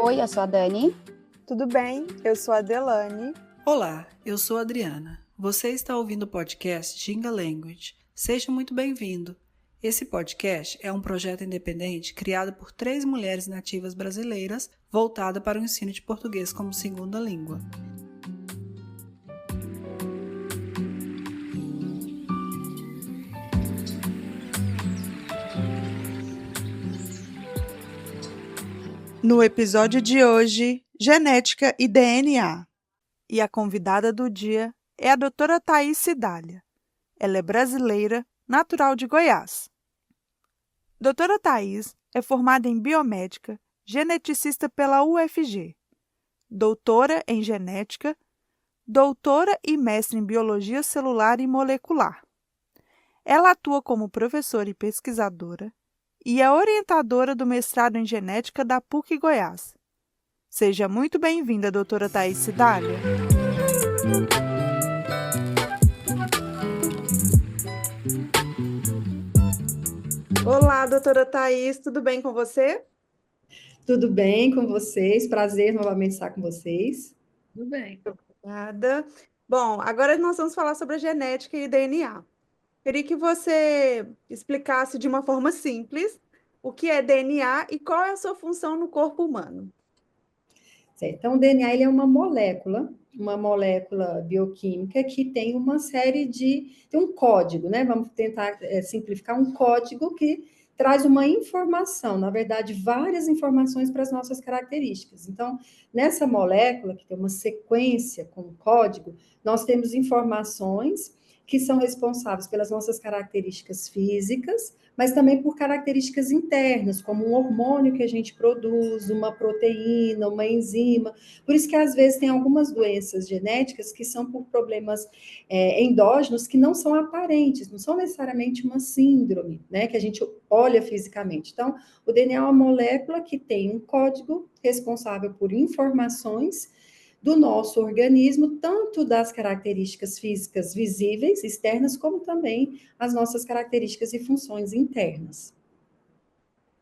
Oi, eu sou a Dani. Tudo bem? Eu sou a Delane. Olá, eu sou a Adriana. Você está ouvindo o podcast Ginga Language. Seja muito bem-vindo. Esse podcast é um projeto independente criado por 3 mulheres nativas brasileiras voltada para o ensino de português como segunda língua. No episódio de hoje, Genética e DNA. E a convidada do dia é a doutora Thaís Cidália. Ela é brasileira, natural de Goiás. Doutora Thaís é formada em biomédica, geneticista pela UFG, doutora em genética, doutora e mestre em biologia celular e molecular. Ela atua como professora e pesquisadora e é orientadora do mestrado em genética da PUC Goiás. Seja muito bem-vinda, doutora Thaís Cidália. Olá, doutora Thaís, tudo bem com você? Tudo bem com vocês? Prazer novamente estar com vocês. Tudo bem. Obrigada. Bom, agora nós vamos falar sobre a genética e DNA. Queria que você explicasse de uma forma simples o que é DNA e qual é a sua função no corpo humano. Certo. Então, o DNA ele é uma molécula bioquímica que tem uma série tem um código, né? Vamos tentar simplificar um código que traz uma informação, na verdade, várias informações para as nossas características. Então, nessa molécula, que tem uma sequência com código, nós temos informações que são responsáveis pelas nossas características físicas, mas também por características internas, como um hormônio que a gente produz, uma proteína, uma enzima. Por isso que, às vezes, tem algumas doenças genéticas que são por problemas endógenos que não são aparentes, não são necessariamente uma síndrome, né, que a gente olha fisicamente. Então, o DNA é uma molécula que tem um código responsável por informações do nosso organismo, tanto das características físicas visíveis, externas, como também as nossas características e funções internas.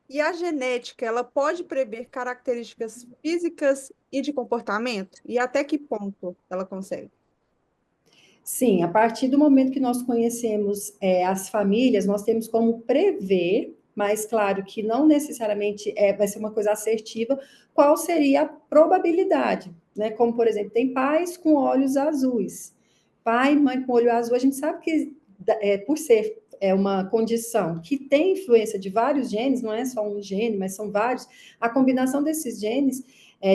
E a genética, ela pode prever características físicas e de comportamento? E até que ponto ela consegue? Sim, a partir do momento que nós conhecemos as famílias, nós temos como prever, mas claro que não necessariamente vai ser uma coisa assertiva, qual seria a probabilidade, né? Como, por exemplo, tem pais com olhos azuis. Pai e mãe com olho azul, a gente sabe que por ser uma condição que tem influência de vários genes, não é só um gene, mas são vários, a combinação desses genes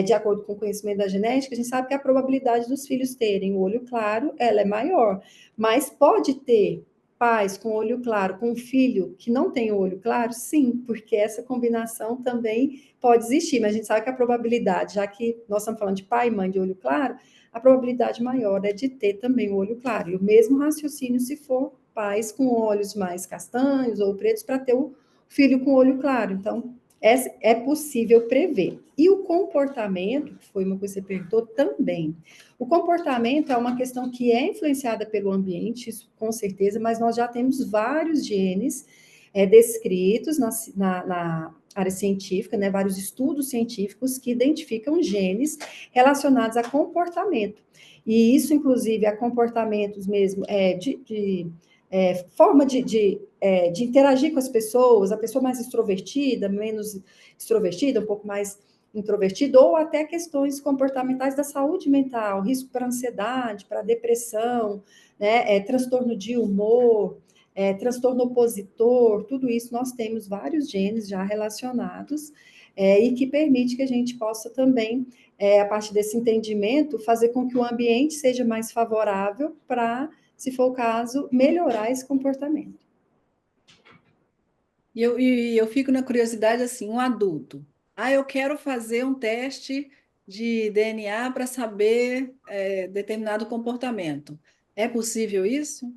de acordo com o conhecimento da genética, a gente sabe que a probabilidade dos filhos terem o olho claro, ela é maior. Mas pode ter pais com olho claro, com um filho que não tem o olho claro? Sim, porque essa combinação também pode existir, mas a gente sabe que a probabilidade, já que nós estamos falando de pai e mãe de olho claro, a probabilidade maior é de ter também o olho claro. E o mesmo raciocínio se for pais com olhos mais castanhos ou pretos para ter o filho com olho claro. Então, é possível prever. E o comportamento, que foi uma coisa que você perguntou também. O comportamento é uma questão que é influenciada pelo ambiente, isso com certeza, mas nós já temos vários genes descritos na área científica, né, vários estudos científicos que identificam genes relacionados a comportamento. E isso, inclusive, a comportamentos mesmo forma de interagir com as pessoas, a pessoa mais extrovertida, menos extrovertida, um pouco mais introvertida, ou até questões comportamentais da saúde mental, risco para ansiedade, para depressão, né, transtorno de humor, transtorno opositor, tudo isso nós temos vários genes já relacionados e que permite que a gente possa também, a partir desse entendimento, fazer com que o ambiente seja mais favorável para, se for o caso, melhorar esse comportamento. E eu fico na curiosidade assim, um adulto. Eu quero fazer um teste de DNA para saber determinado comportamento. É possível isso?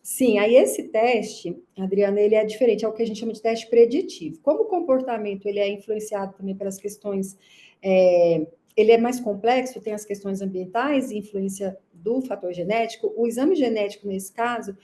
Sim, aí esse teste, Adriana, ele é diferente, é o que a gente chama de teste preditivo. Como o comportamento ele é influenciado também pelas questões, ele é mais complexo, tem as questões ambientais e influência do fator genético, o exame genético, nesse caso,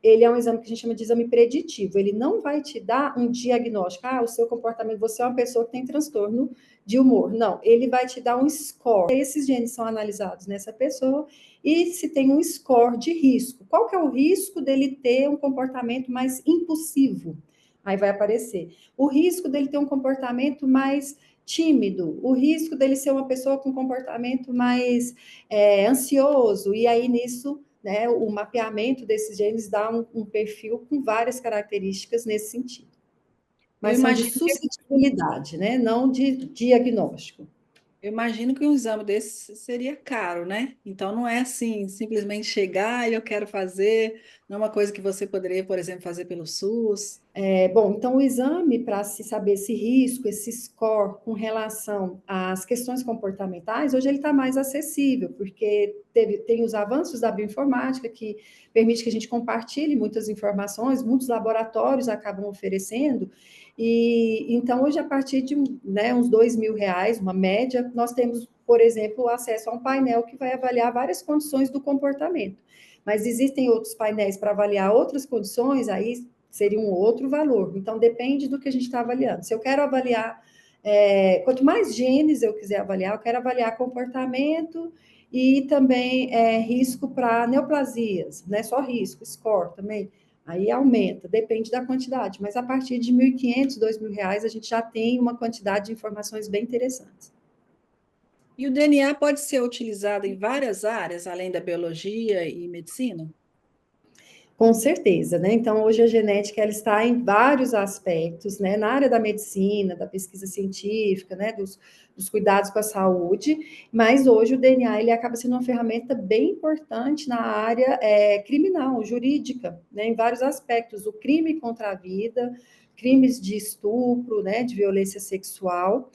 ele é um exame que a gente chama de exame preditivo. Ele não vai te dar um diagnóstico. O seu comportamento, você é uma pessoa que tem transtorno de humor. Não, ele vai te dar um score. Esses genes são analisados nessa pessoa e se tem um score de risco. Qual que é o risco dele ter um comportamento mais impulsivo? Aí vai aparecer. O risco dele ter um comportamento mais tímido, o risco dele ser uma pessoa com comportamento mais ansioso, e aí nisso, né, o mapeamento desses genes dá um perfil com várias características nesse sentido. Mas são de suscetibilidade, né, não de diagnóstico. Eu imagino que um exame desse seria caro, né? Então não é assim, simplesmente chegar e eu quero fazer, não é uma coisa que você poderia, por exemplo, fazer pelo SUS. Bom, então o exame para se saber esse risco, esse score com relação às questões comportamentais, hoje ele está mais acessível, porque tem os avanços da bioinformática que permite que a gente compartilhe muitas informações, muitos laboratórios acabam oferecendo, e então hoje a partir de né, uns R$ 2.000, uma média, nós temos, por exemplo, acesso a um painel que vai avaliar várias condições do comportamento. Mas existem outros painéis para avaliar outras condições, aí seria um outro valor. Então, depende do que a gente está avaliando. Se eu quero avaliar, quanto mais genes eu quiser avaliar, eu quero avaliar comportamento e também risco para neoplasias, não é só risco, score também. Aí aumenta, depende da quantidade, mas a partir de R$ 1.500, R$ 2.000, a gente já tem uma quantidade de informações bem interessantes. E o DNA pode ser utilizado em várias áreas, além da biologia e medicina? Com certeza, né? Então, hoje a genética ela está em vários aspectos, né? Na área da medicina, da pesquisa científica, né? Dos cuidados com a saúde, mas hoje o DNA ele acaba sendo uma ferramenta bem importante na área criminal, jurídica, né? Em vários aspectos, o crime contra a vida, crimes de estupro, né? De violência sexual,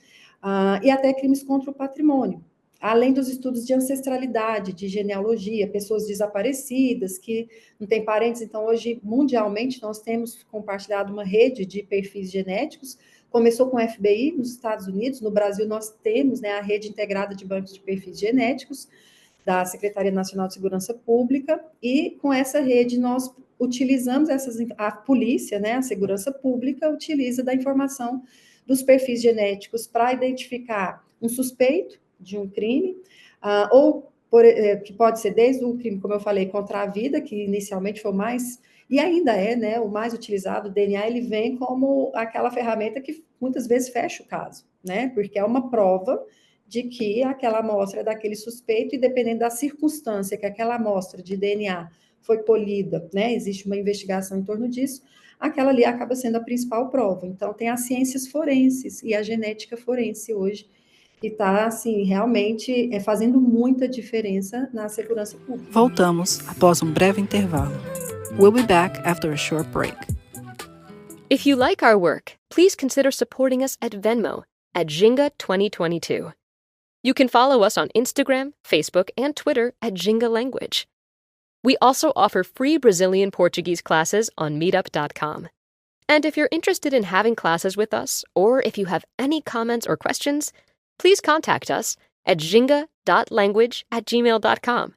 e até crimes contra o patrimônio. Além dos estudos de ancestralidade, de genealogia, pessoas desaparecidas que não têm parentes. Então, hoje, mundialmente, nós temos compartilhado uma rede de perfis genéticos. Começou com o FBI nos Estados Unidos, no Brasil nós temos, né, a rede integrada de bancos de perfis genéticos da Secretaria Nacional de Segurança Pública, e com essa rede nós utilizamos a polícia, né, a segurança pública, utiliza da informação dos perfis genéticos para identificar um suspeito de um crime, ou que pode ser desde o crime, como eu falei, contra a vida, que inicialmente foi o mais, e ainda é, né, o mais utilizado. O DNA, ele vem como aquela ferramenta que muitas vezes fecha o caso, né, porque é uma prova de que aquela amostra é daquele suspeito, e dependendo da circunstância que aquela amostra de DNA foi colhida, né, existe uma investigação em torno disso, aquela ali acaba sendo a principal prova. Então, tem as ciências forenses e a genética forense hoje, que está, assim, realmente fazendo muita diferença na segurança pública. Voltamos após um breve intervalo. We'll be back after a short break. If you like our work, please consider supporting us at Venmo at Jinga 2022. You can follow us on Instagram, Facebook, and Twitter at Jinga Language. We also offer free Brazilian Portuguese classes on meetup.com. And if you're interested in having classes with us, or if you have any comments or questions, please contact us at jinga.language@gmail.com.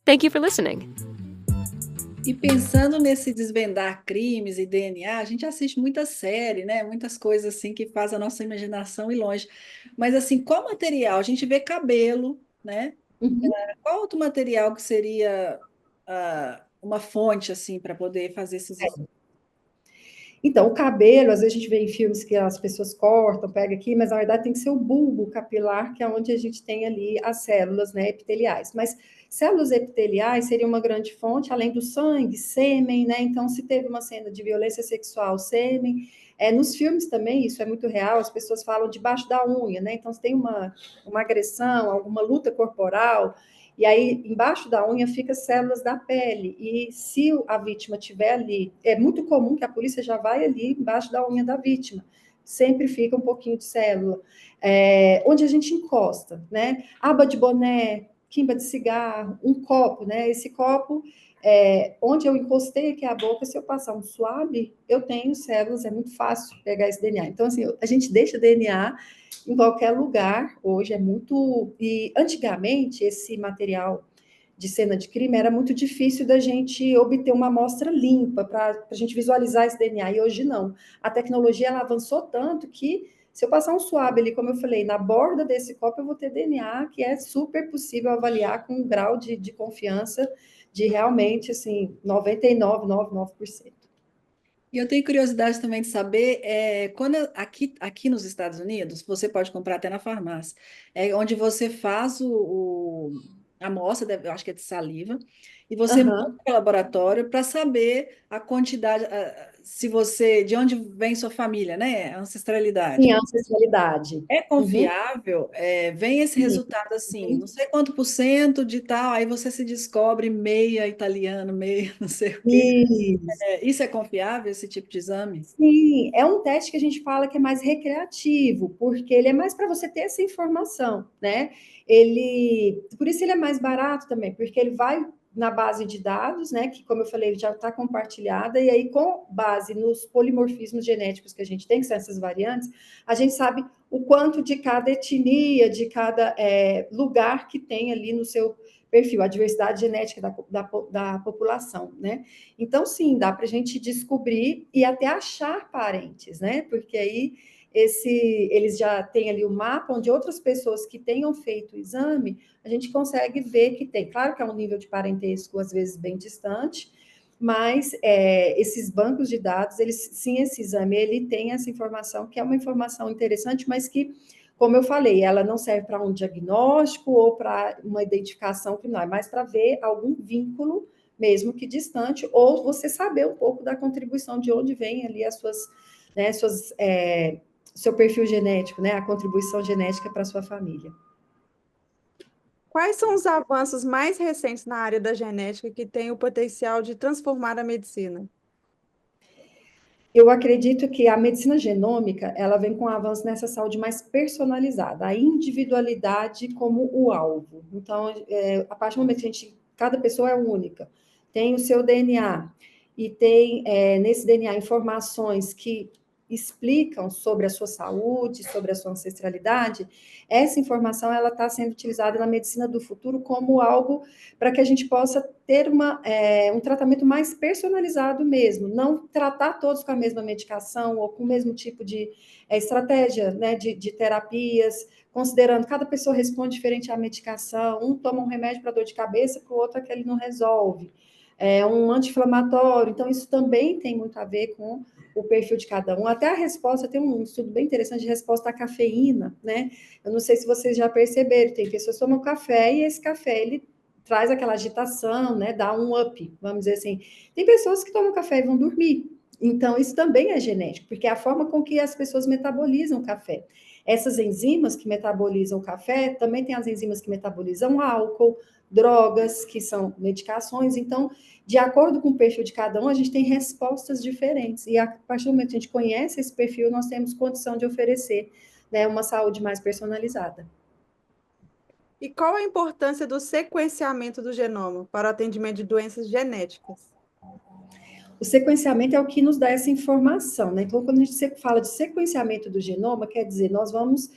Thank you for listening. E pensando nesse desvendar crimes e DNA, a gente assiste muita série, né? Muitas coisas assim que faz a nossa imaginação ir longe. Mas assim, qual material? A gente vê cabelo, né? Uhum. Qual outro material que seria uma fonte assim para poder fazer esses estudos? Então, o cabelo, às vezes a gente vê em filmes que as pessoas cortam, pega aqui, mas na verdade tem que ser o bulbo capilar, que é onde a gente tem ali as células, né, epiteliais. Mas células epiteliais seria uma grande fonte, além do sangue, sêmen, né? Então, se teve uma cena de violência sexual, sêmen. Nos filmes também, isso é muito real, as pessoas falam debaixo da unha, né? Então, se tem uma agressão, alguma luta corporal, e aí, embaixo da unha fica células da pele. E se a vítima estiver ali, é muito comum que a polícia já vai ali embaixo da unha da vítima. Sempre fica um pouquinho de célula. Onde a gente encosta, né? Aba de boné, quimba de cigarro, um copo, né? Esse copo, onde eu encostei aqui a boca, se eu passar um suave, eu tenho células, é muito fácil pegar esse DNA. Então, assim, a gente deixa DNA em qualquer lugar, hoje é muito... E antigamente, esse material de cena de crime, era muito difícil da gente obter uma amostra limpa para a gente visualizar esse DNA, e hoje não. A tecnologia ela avançou tanto que, se eu passar um swab ali, como eu falei, na borda desse copo, eu vou ter DNA, que é super possível avaliar com um grau de confiança de realmente, assim, 99,99%. E eu tenho curiosidade também de saber, quando aqui nos Estados Unidos, você pode comprar até na farmácia, onde você faz a amostra, eu acho que é de saliva, e você manda Aham. para o laboratório para saber a quantidade, se você, de onde vem sua família, né? A Sim, ancestralidade. a ancestralidade. É Uhum. confiável? Vem esse Sim. resultado assim, não sei quanto por cento de tal, aí você se descobre meia italiano, meia não sei o quê. Isso. Isso é confiável, esse tipo de exame? Sim, é um teste que a gente fala que é mais recreativo, porque ele é mais para você ter essa informação, né? Por isso ele é mais barato também, porque ele vai na base de dados, né? Que, como eu falei, já está compartilhada, e aí, com base nos polimorfismos genéticos que a gente tem, que são essas variantes, a gente sabe o quanto de cada etnia, de cada lugar que tem ali no seu perfil, a diversidade genética da população, né? Então, sim, dá para a gente descobrir e até achar parentes, né? Porque aí eles já têm ali o mapa onde outras pessoas que tenham feito o exame, a gente consegue ver que tem. Claro que é um nível de parentesco, às vezes, bem distante, mas esses bancos de dados, sim, esse exame, ele tem essa informação, que é uma informação interessante, mas que, como eu falei, ela não serve para um diagnóstico ou para uma identificação criminal, é mais para ver algum vínculo mesmo que distante, ou você saber um pouco da contribuição de onde vem ali as suas, né, seu perfil genético, né, a contribuição genética para a sua família. Quais são os avanços mais recentes na área da genética que têm o potencial de transformar a medicina? Eu acredito que a medicina genômica, ela vem com um avanço nessa saúde mais personalizada, a individualidade como o alvo. Então, a partir do momento que cada pessoa é única, tem o seu DNA, e tem nesse DNA informações que explicam sobre a sua saúde, sobre a sua ancestralidade, essa informação ela está sendo utilizada na medicina do futuro como algo para que a gente possa ter um tratamento mais personalizado mesmo, não tratar todos com a mesma medicação ou com o mesmo tipo de estratégia, né, de terapias, considerando que cada pessoa responde diferente à medicação, um toma um remédio para dor de cabeça, para o outro aquele não resolve. Um anti-inflamatório, então isso também tem muito a ver com o perfil de cada um. Até a resposta, tem um estudo bem interessante de resposta à cafeína, né? Eu não sei se vocês já perceberam, tem pessoas que tomam café e esse café, ele traz aquela agitação, né? Dá um up, vamos dizer assim. Tem pessoas que tomam café e vão dormir. Então, isso também é genético, porque é a forma com que as pessoas metabolizam o café. Essas enzimas que metabolizam o café, também tem as enzimas que metabolizam álcool, drogas, que são medicações. Então, de acordo com o perfil de cada um, a gente tem respostas diferentes. E a partir do momento que a gente conhece esse perfil, nós temos condição de oferecer, né, uma saúde mais personalizada. E qual a importância do sequenciamento do genoma para o atendimento de doenças genéticas? O sequenciamento é o que nos dá essa informação, né? Então, quando a gente fala de sequenciamento do genoma, quer dizer, nós vamos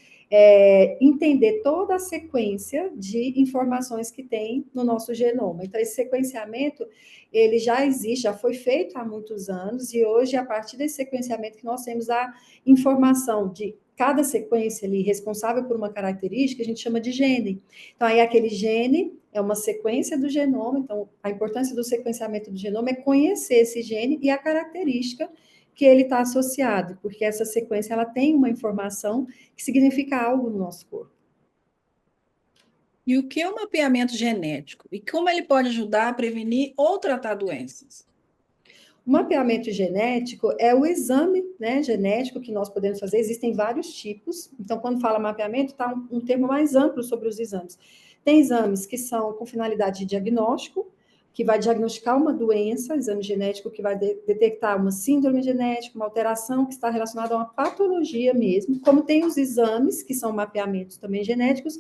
entender toda a sequência de informações que tem no nosso genoma. Então, esse sequenciamento, ele já existe, já foi feito há muitos anos, e hoje, a partir desse sequenciamento, que nós temos a informação de cada sequência ali responsável por uma característica, a gente chama de gene. Então, aí aquele gene é uma sequência do genoma, então a importância do sequenciamento do genoma é conhecer esse gene e a característica que ele está associado, porque essa sequência ela tem uma informação que significa algo no nosso corpo. E o que é o mapeamento genético? E como ele pode ajudar a prevenir ou tratar doenças? O mapeamento genético é o exame, né, genético que nós podemos fazer. Existem vários tipos. Então, quando fala mapeamento, está um termo mais amplo sobre os exames. Tem exames que são com finalidade de diagnóstico, que vai diagnosticar uma doença, exame genético que vai detectar uma síndrome genética, uma alteração que está relacionada a uma patologia mesmo, como tem os exames, que são mapeamentos também genéticos,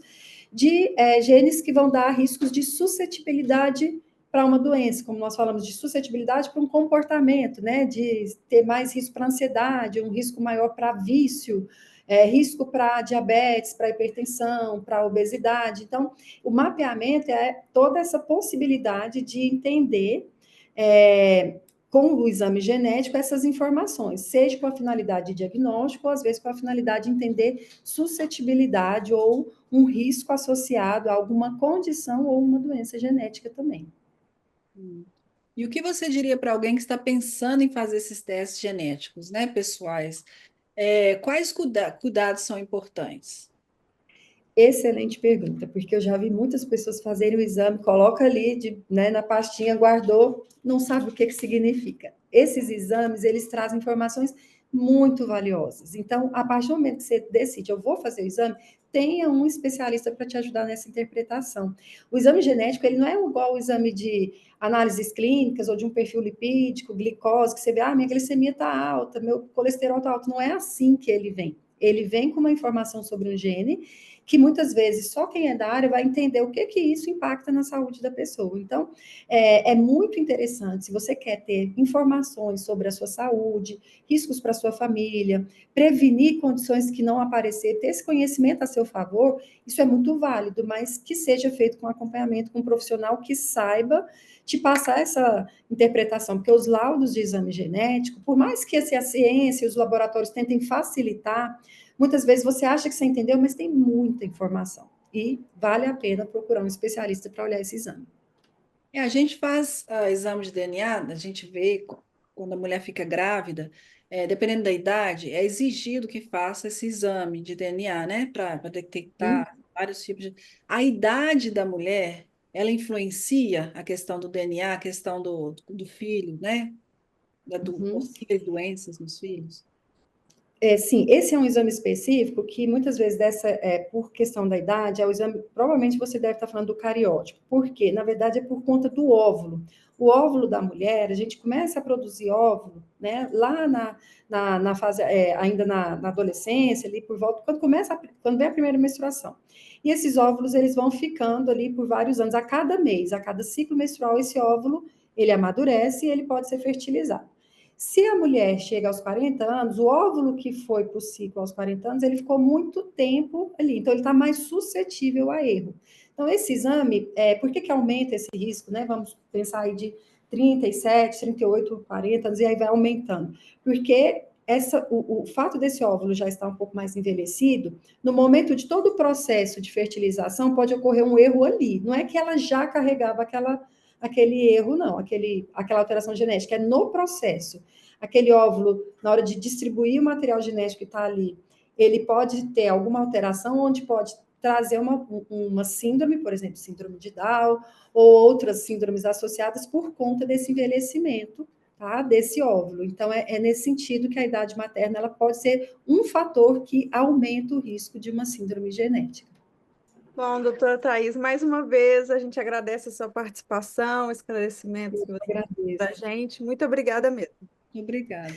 de genes que vão dar riscos de suscetibilidade para uma doença, como nós falamos de suscetibilidade para um comportamento, né, de ter mais risco para ansiedade, um risco maior para vício, risco para diabetes, para hipertensão, para obesidade. Então, o mapeamento é toda essa possibilidade de entender com o exame genético essas informações, seja com a finalidade de diagnóstico, ou às vezes com a finalidade de entender suscetibilidade ou um risco associado a alguma condição ou uma doença genética também. E o que você diria para alguém que está pensando em fazer esses testes genéticos, né, pessoais? Quais cuidados são importantes? Excelente pergunta, porque eu já vi muitas pessoas fazerem o exame, coloca ali na pastinha, guardou, não sabe o que significa. Esses exames, eles trazem informações muito valiosas. Então, a partir do momento que você decide, eu vou fazer o exame, tenha um especialista para te ajudar nessa interpretação. O exame genético, ele não é igual ao exame de análises clínicas ou de um perfil lipídico, glicose, que você vê, minha glicemia está alta, meu colesterol está alto. Não é assim que ele vem. Ele vem com uma informação sobre um gene que muitas vezes só quem é da área vai entender o que isso impacta na saúde da pessoa. Então, é muito interessante, se você quer ter informações sobre a sua saúde, riscos para a sua família, prevenir condições que não aparecer, ter esse conhecimento a seu favor, isso é muito válido, mas que seja feito com acompanhamento com um profissional que saiba te passar essa interpretação, porque os laudos de exame genético, por mais que a ciência e os laboratórios tentem facilitar, muitas vezes você acha que você entendeu, mas tem muita informação. E vale a pena procurar um especialista para olhar esse exame. A gente faz exame de DNA, a gente vê quando a mulher fica grávida, dependendo da idade, é exigido que faça esse exame de DNA, né? Para detectar vários tipos de. A idade da mulher, ela influencia a questão do DNA, a questão do filho, né? Possíveis doenças nos filhos. Sim, esse é um exame específico que muitas vezes por questão da idade, é o exame, provavelmente você deve estar falando do cariótipo. Por quê? Na verdade, é por conta do óvulo. O óvulo da mulher, a gente começa a produzir óvulo, né, lá na fase, ainda na adolescência, ali por volta, quando vem a primeira menstruação. E esses óvulos, eles vão ficando ali por vários anos, a cada mês, a cada ciclo menstrual, esse óvulo, ele amadurece e ele pode ser fertilizado. Se a mulher chega aos 40 anos, o óvulo que foi para o ciclo aos 40 anos, ele ficou muito tempo ali, então ele está mais suscetível a erro. Então, esse exame, por que aumenta esse risco, né? Vamos pensar aí de 37, 38, 40 anos, e aí vai aumentando. Porque o fato desse óvulo já estar um pouco mais envelhecido, no momento de todo o processo de fertilização, pode ocorrer um erro ali. Não é que ela já carregava aquele erro, não, aquela alteração genética, é no processo. Aquele óvulo, na hora de distribuir o material genético que está ali, ele pode ter alguma alteração, onde pode trazer uma síndrome, por exemplo, síndrome de Down, ou outras síndromes associadas por conta desse envelhecimento, tá, desse óvulo. Então, é nesse sentido que a idade materna ela pode ser um fator que aumenta o risco de uma síndrome genética. Bom, doutora Thaís, mais uma vez a gente agradece a sua participação, esclarecimentos que você fez para a gente. Muito obrigada mesmo. Obrigada.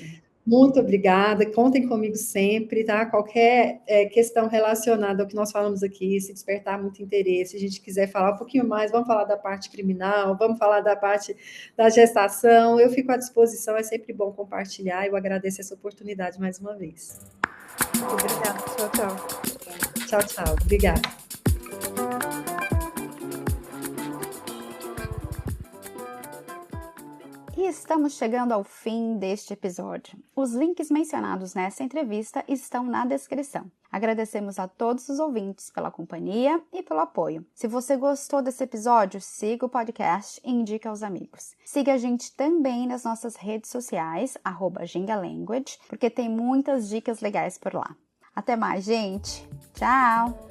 Muito obrigada, contem comigo sempre, tá? Qualquer questão relacionada ao que nós falamos aqui, se despertar muito interesse, se a gente quiser falar um pouquinho mais, vamos falar da parte criminal, vamos falar da parte da gestação, eu fico à disposição, é sempre bom compartilhar, eu agradeço essa oportunidade mais uma vez. Obrigada, tchau, tchau. Tchau, tchau, obrigada. E estamos chegando ao fim deste episódio. Os links mencionados nessa entrevista estão na descrição. Agradecemos a todos os ouvintes pela companhia e pelo apoio. Se você gostou desse episódio, siga o podcast e indique aos amigos. Siga a gente também nas nossas redes sociais, @gingalanguage, porque tem muitas dicas legais por lá. Até mais, gente! Tchau!